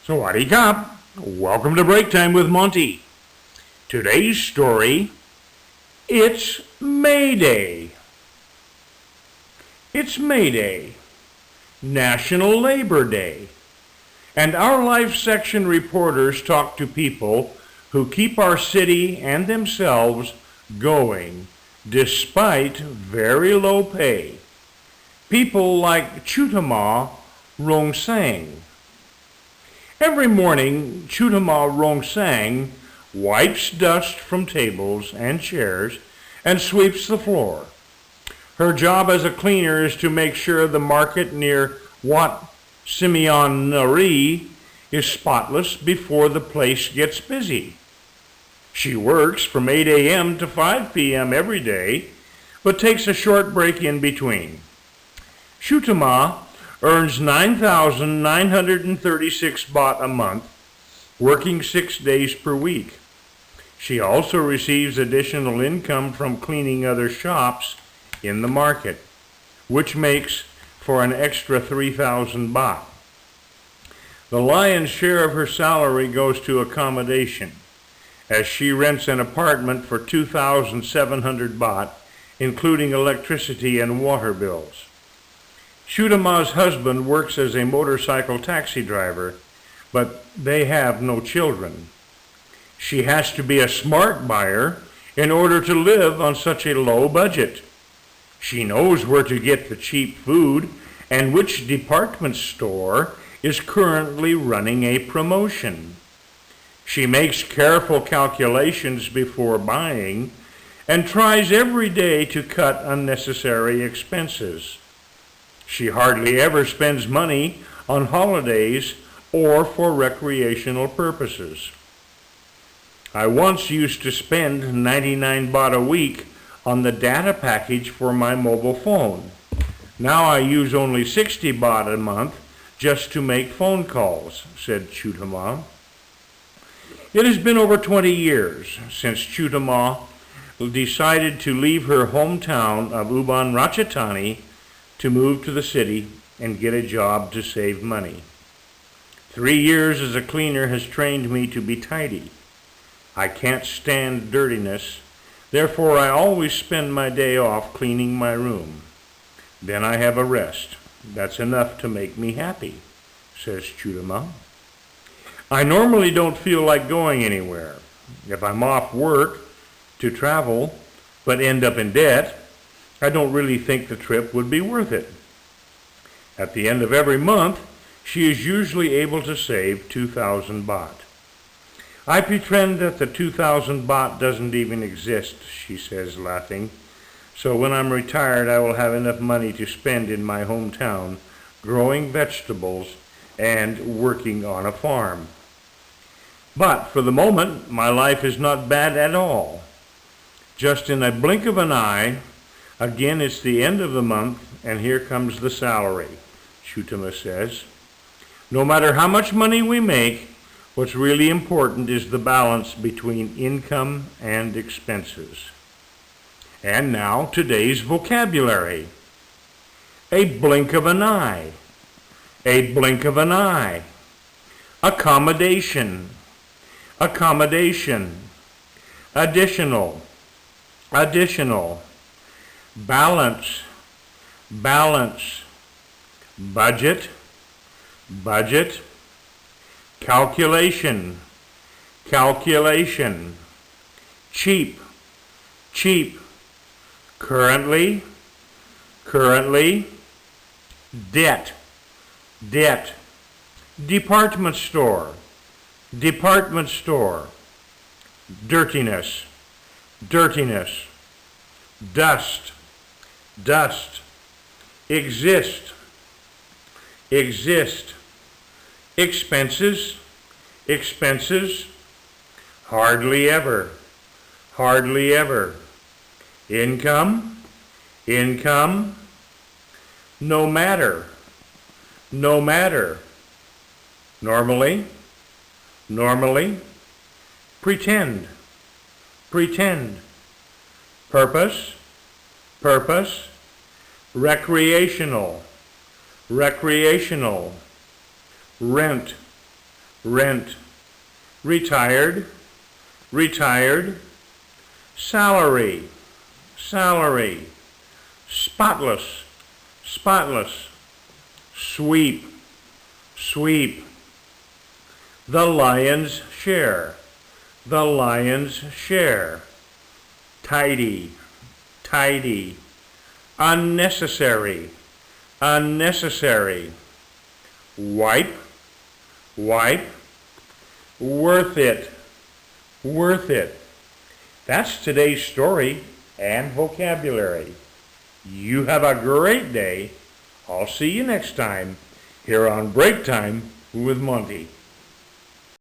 Sawadee Kap. Welcome to Break Time with Monte. Today's story, it's May Day. It's May Day, National Labor Day. And our Life section reporters talk to people who keep our city and themselves going despite very low pay. People like Chutama Rongsang. Every morning, Chutama Rongsang wipes dust from tables and chairs and sweeps the floor. Her job as a cleaner is to make sure the market near Wat Simeon Nari is spotless before the place gets busy. She works from 8 a.m. to 5 p.m. every day, but takes a short break in between. Chutama earns 9,936 baht a month, working 6 days per week. She also receives additional income from cleaning other shops in the market, which makes for an extra 3,000 baht. The lion's share of her salary goes to accommodation, as she rents an apartment for 2,700 baht, including electricity and water bills. Chutama's husband works as a motorcycle taxi driver, but they have no children. She has to be a smart buyer in order to live on such a low budget. She knows where to get the cheap food and which department store is currently running a promotion. She makes careful calculations before buying and tries every day to cut unnecessary expenses. She hardly ever spends money on holidays or for recreational purposes. I once used to spend 99 baht a week on the data package for my mobile phone. Now I use only 60 baht a month just to make phone calls, said Chutama. It has been over 20 years since Chutama decided to leave her hometown of Ubon Ratchathani to move to the city and get a job to save money. 3 years as a cleaner has trained me to be tidy. I can't stand dirtiness, therefore I always spend my day off cleaning my room. Then I have a rest. That's enough to make me happy, says Chutama. I normally don't feel like going anywhere. If I'm off work to travel but end up in debt, I don't really think the trip would be worth it. At the end of every month, she is usually able to save 2,000 baht. I pretend that the 2,000 baht doesn't even exist, she says, laughing. So when I'm retired, I will have enough money to spend in my hometown, growing vegetables and working on a farm. But for the moment, my life is not bad at all. Just in a blink of an eye, again it's the end of the month, and here comes the salary, Chutama says. No matter how much money we make, what's really important is the balance between income and expenses. And now, today's vocabulary. A blink of an eye. A blink of an eye. Accommodation. Accommodation. Additional. Additional. Balance. Balance. Budget. Budget. Calculation. Calculation. Cheap. Cheap. Currently. Currently. Debt. Debt. Department store. Department store. Dirtiness. Dirtiness. Dust. Dust. Exist. Exist. Expenses. Expenses. Hardly ever. Hardly ever. Income. Income. No matter. No matter. Normally. Normally. Pretend. Pretend. Purpose. Purpose. Recreational. Recreational. Rent. rent, retired, retired, salary, salary, spotless, spotless, sweep, sweep, the lion's share, the lion's share, tidy, tidy, unnecessary, unnecessary, wipe, wipe, worth it, worth it. That's today's story and vocabulary. You have a great day. I'll see you next time here on Break Time with Monte.